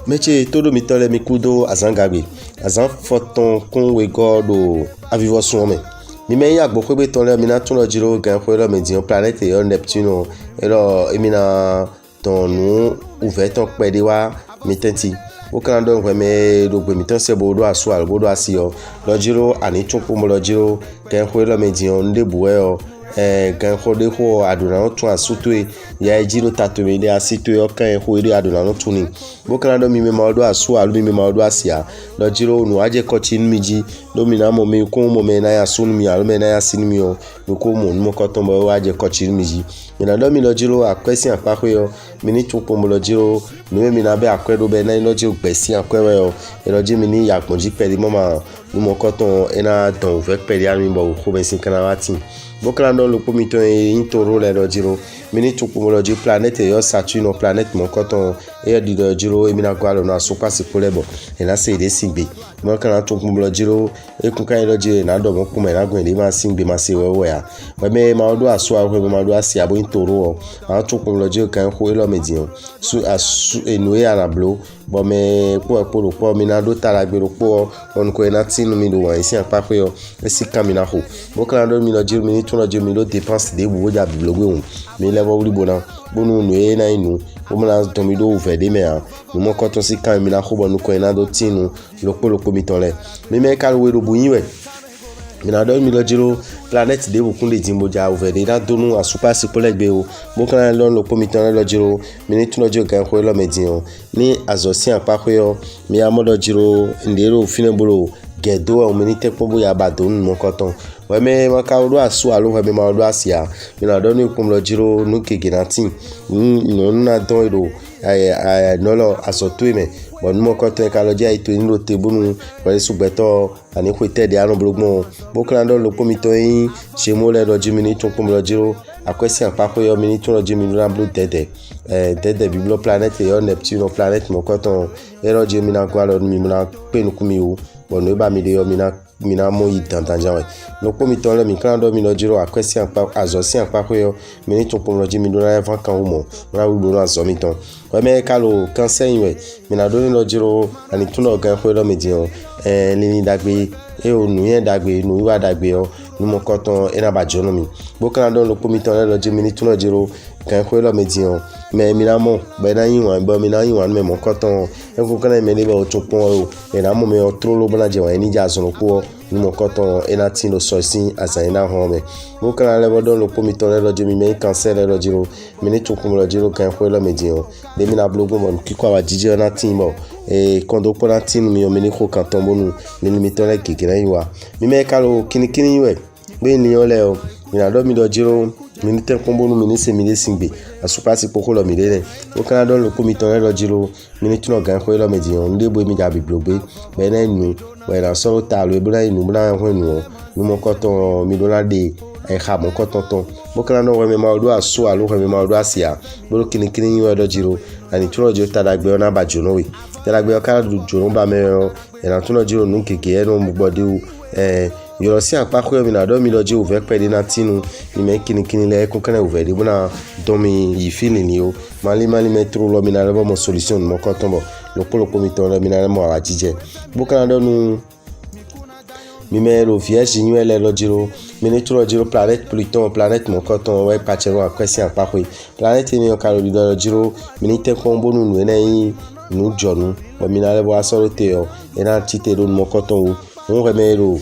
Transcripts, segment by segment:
Meche todo mitole mikudo azangabe azan foton kon we godo avivo suome mi me ya gbo pe ton le mi na tun lo jiro gan ko lo me dion planète yo Neptune ero emina tonu uveton pede wa mi tenti o kan do nwe me do gbe mi tan se bodo aso al bodo asio lo jiro ani tun po mo lo jiro gan ko lo me dion ndebuwe o gan ko de ko aduna tun asutwe ya jiro tatumi de asitwe o kan ko ire aduna tun ni bo kan do mi me ma do aso alu mi me ma do asia lo jiro nu aje ko tin miji do mi na mo me ko mo me na ya sunu mi alu me na ya sinu mi o ko mo nu mo ko ton bo aje ko tin miji mi na do mi lo jiro akwesi apako yo mi ni tun po mo lo jiro nu mi na be akwedo be na lo jiro gbesi akwewe o lo ji mi ni ya ponji pedi mo ma nu mo ko ton ena don ve pedi ami bo ko be sin kanawati bokalando lo pomito intoro le do jiro mini tukumo ji planète yo Saturne planète mon coton e di do jiro e mina gwalo na so pasi polebo e na se de singbe mo kan tukumo jiro e kun kan lo jiro na do mo kuma na gwen le ma singbe ma se wewe ya we me ma do aso a we ma do asi abo intoro o a tukumo jiro kan ko lo medion su asu enu e ana blo bo me po polo po mi na do tara gbero po on ko na tinu mi do wa isi apako yo e si kamina ho bokalando mi lo jiro mi tun lo jiro mi lo dépense de wo ja blogwe un mi le wo ri bona bonu nu e na inu o mo na to mi do fe de me a mi mo ko to si kan mi na ho bonu ko na do tinu lopolopo mi ton le mi me ka we ro buyin we mi na do mi lo jiro planète de wo kun le jimbo ja over de na donu asupa si polegbe o bo kan lo lopo mi ton lo jiro mi ni tun lo jiro kan ko lo medin o ni azosin apako yo mi amodo jiro ndero finebolo gedo o mi ni te pobo ya badon mo ko ton we me ma ka ru asu alo we me ma ru asia mi na do ni kum lo jiro nu kege na tin no na don ero no lo asoto me bon mo ko te ka lo je ito ni lo te bunu we sugbeto ani ko te de anu blogbon bo kan do lo pomito yin se mo le do jimi ni tun kum lo jiro akwesi apako yo mi ni tun lo jimi na blue dede dede biblo planète yo Neptune planète mo ko ton ero jimi na gwa lo mi na pe nu kumi o bon no ba mi de yo mina mo yi dandan we no po mi ton le mi kan do mi lo jiro akwesi apako azosi apako yo mi ni tun kum lo jimi do na evan kan o mo na wu do na zo mi ton we me ka lo kan seyin we mi na do ni lo jiro ani tun lo gan ko lo mi di o ni dagbe e o nu yen dagbe nu wa dagbe o nu mo ko ton e na ba jono mi bo kan do lo po mi ton le lo jiro mi ni tun lo jiro kan ko lo mi di o me mi na mo be na yin wa bo mi na yin wa me mo ko ton e ko kan me le be o tun pon o e na mo me o tro lo bana je wa ni ja so ko nu mo ko ton e na tin lo so sin asan na ho me bo kan le bo do lo po mi ton le lo jiro mi me cancel le lo jiro mi ni tun ko lo jiro kan ko lo mi di o de mi na blogo mo ki ko wa jije na tin mo e kondo po na tin mi o mi ni ko kan ton bonu ni mi ton le keke na yin wa mi me ka lo kinikini we be ni o le o mi na do mi lo jiro mi ni te kombonu mi ni se mi le singbe asupa si poko lo mi le ne o kan do lo ko mi ton lo jiro mi ni tun gan ko lo mi di on ndebo mi ga bi blogbe be na nu we na so ta lo e bla inu bla ho nu nu mo ko ton mi do la de e ha mo ko ton ton bo kan do we me ma do aso alo we me ma do asia bo kini kini we do jiro ani tun lo jiro ta dagbe ona ba jono we ta dagbe o kan do jono ba me e na tun lo jiro nu keke e no mo gbode o yo si apako yo mi na do mi lo je over pede na tinu ni me kini le ko kan over de bona do mi yi feeling ni o mali metro lo mi na le mo solution mo ko ton bo lo polo mi ton mi na mo ala jije bo kan do nu mi me lo vierge ni ele lo jiro mi ni tro jiro planète Pluton planète mo ko ton we pachero akwesi apako planète ni o ka lo do jiro mi ni te ko mbonu nu na yin nu jonu bo mi na le bo asoro te o e na tite do mo ko ton o remero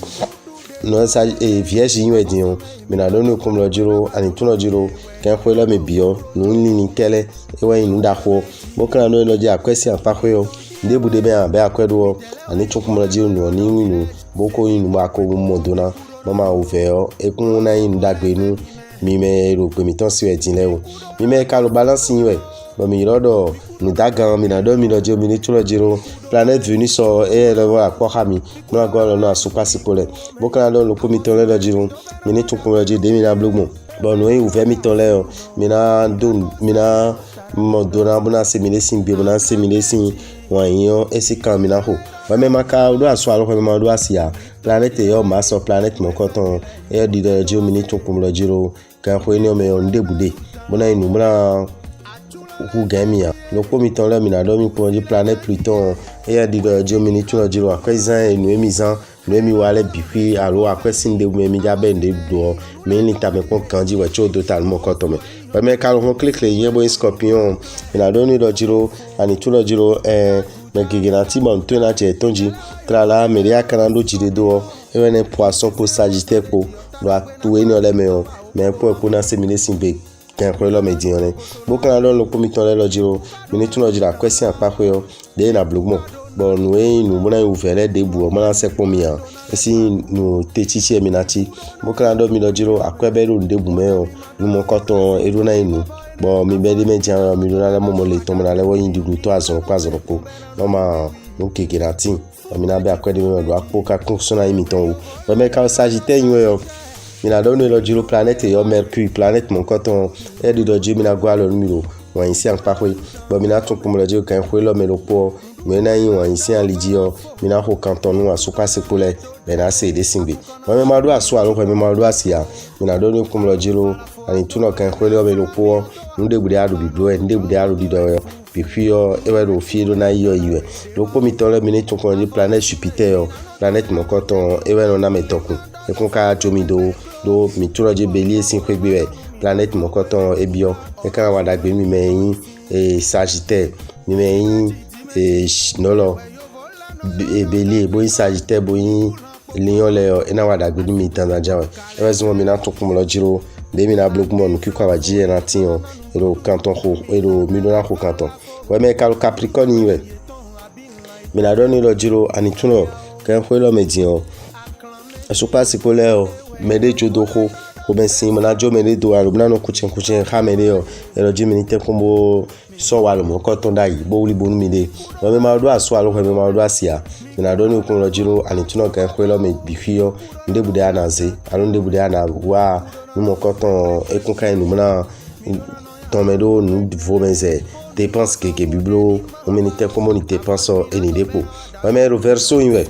no sa vierge yin we din mi na do ni kum lo jiro ani tun lo jiro kan ko lo me bio nu ni kele e wa yin da ko bo kan no lo je akwesi apako yo de bude be an be akwedo ani tun kum lo jiro no ni winu bo ko yin ma ko mo dona mama o fe o e kun na yin dagbe nu mi me ro pe mi ton si we din le o mi me ka lo balance yin we bo mi rodo nu dagan mi na do mi lo je mi ni tun lo jiro planète Venus so e le wa ko ha mi no go lo na super sipole bo kan lo ko mi ton le lo jiro mi ni tun ko lo je de mi na blogmo bon nous ouvert mi temps là mina modona bona semile sin be bona semile sin wanyo esi kan mina ho wa me maka do aso alo me ma do asia planète yo ma so planète mon coton e di do jo mini to kum lo jiro kan ho ni o me on debude bona inu bona ku gamia lo ko mi temps là mina do mi ko di planète Pluton e di do jo mini to lo jiro akwezan enu emizan mi wale bifi alo akwesi nde mi jabe nde do mi ni ta me kon kanji we cho totalement coton me ba me ka lo click le yebo Scorpion mina do ni lo jiro ani to lo jiro me gigina ti bon to na che tonji tra la meria kanando jide do e wene Poisson pour Sagittaire po do atu eni ole me o me po na semile simbe kan ko lo me dione bo kan lo ko mi ton le lo jiro mi ni tun lo jira kwesi apa ko yo de na blogmo bon nous mona ouvert des bouts mona se pomia esi nous techichi eminati bo kan do mi lo jiro akwebe ro de bu me o ni mo koton eru na inu bon mi be de me jan mi lo na mo le ton na le wo yin di to azon pa azon ko no ma no kekirati mi na be akwede me do apo ka consona imi ton o me ka Sagittaire yin yo mi na do ni lo jiro planète yo Mercure planète mon coton e di do jiro mi na gwa lo numero wa isi an pa ko bo mi na tun ko mo lo jiro kan ko lo me lo po mena yin wa isi an lidio mina ho kanton nu aso pase pole bena se de singbe wa me ma do aso alo ko me ma do asia mina do ni ko mo lo jiro ani tuno kan ko lo me lo po nde bude adu biblo nde bude adu di do bi fio e wa do fi do na yo yiwe lo ko mi ton le mi ni tun ko ni planète Jupiter planète mon coton e wa no na metoku e kon ka jomi do mi tuno je Bélier sin ko gbe planète mon coton e bio e kan wa dagbe mi me yin e Sagittaire mi me yin nolo Bélier boy Sagittaire boy Lion le ena wa dagbe mi tanzaja e wa zimo mi na to kum lo jiro de mi na blog mo ki kwa wa ji na tin o ero canton ho ero mi do na ho canton we me ka Capricorne we mi na do ni lo jiro ani tuno kan ho lo me din o so passe pole o me de jodo ho ko ben sin mo na jo me de do aro na no kuchen ha me de o ero ji mi ni te kombo so wa lo mo coton dai bo wuli bonu mi de we me ma do aso alo ko me ma do asia mi na do ni ko lo jiro ani tuno kan ho lo me bifio nde bude anaze alo nde bude ana wa mon coton et qu'on quand nous na tomedo nous vomeze dépense que biblo on menite communauté pense et ni depo wa me reverso inwe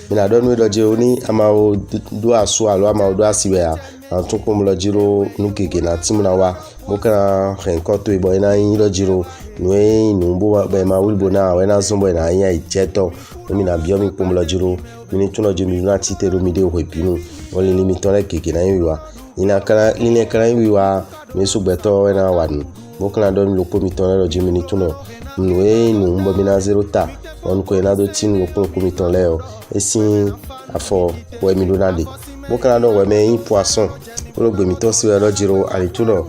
mina don we do oni ama o do aso alo ama o do asiwe a anto kom lo jiro nu keke na timuna wa mo kan renkoto ibo ina yin lo jiro nu e nu bo be ma wulbo na we na zombo na yin ijeto mina biomi kom lo jiro mini tuno je mi na titero mi de ho epinu woni limiton le keke na yin wa ina kala wiwa mesu beto na wanu bokla don lo komiton lo jimini tuno nwe nu mbo mina 0 ta on ko ina do tin lo komiton le o esin afo we mi donade bokla don we me Poisson lo gbe mi to si lo jiro ali tuno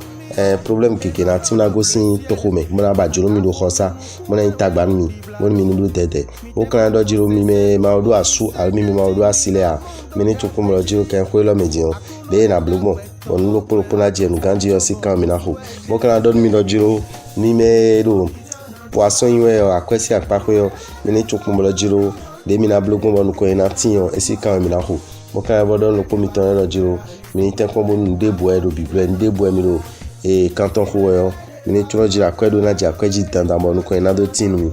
problem keke na tin na go sin to kome mo na ba jiro mi do khosa mo na intagba mi mo mi ni do tete bokla don jiro mi me ma odo asu al mi ma odo asile a mi ni to ko mo lo jiro kan ko lo medin de na blogmo on lo polo na je nu ganji yo si kan mi na ho mo kan don mi lo jiro ni me do Poisson yiwe akwesi apako yo mi ni to ko mo lo jiro de mi na blogmo mo ko na tin yo e si kan mi na ho mo kan bo don lo ko mi ton lo jiro mi ni te ko mo nu de bo e do bible de bo e mi lo e canton ho yo mi ni to lo jiro akwedo na je akweji tanda mo nu ko na do tin mi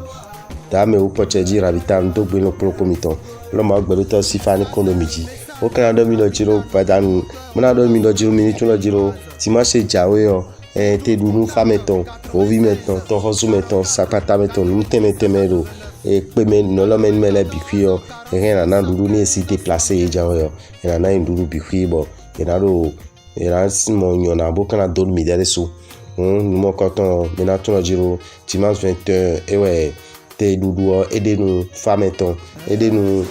da me u poche ji rabita ndo gbe lo polo ko mi ton lo ma gbe lo to si fa ni kondo miji o kan do mi lo jiro padanu mo na do mi lo jiro mi ni to lo jiro ti ma se jawe yo te dunu fa meton o vi meton to hozu meton sapata meton nu teme ro e pe me no lo me mele bi fi yo e na duru ni si déplacer e jawe yo e na nduru bi fi bo e na ro e na si mo nyo na bo kan do mi dere so mo coton me na to lo jiro ti ma 21 e we te dudu edenu fa meton edenu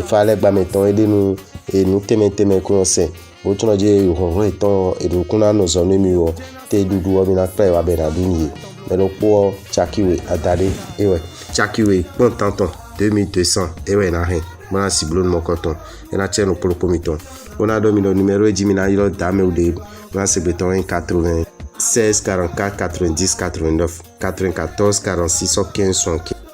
fa legba meton edenu nu teme ko se o tun je ho eton edu kuna no zo ni mi wo te dudu o mi na pe wa be na duni me lo po chakiwe adade ewe chakiwe bon tanton 2200 ewe na hen ma si blon mo coton e na cheno pour comiton on a domino numéro e na ilo dame ou de ma se beton 80 16 44 90 89 94 46 15 75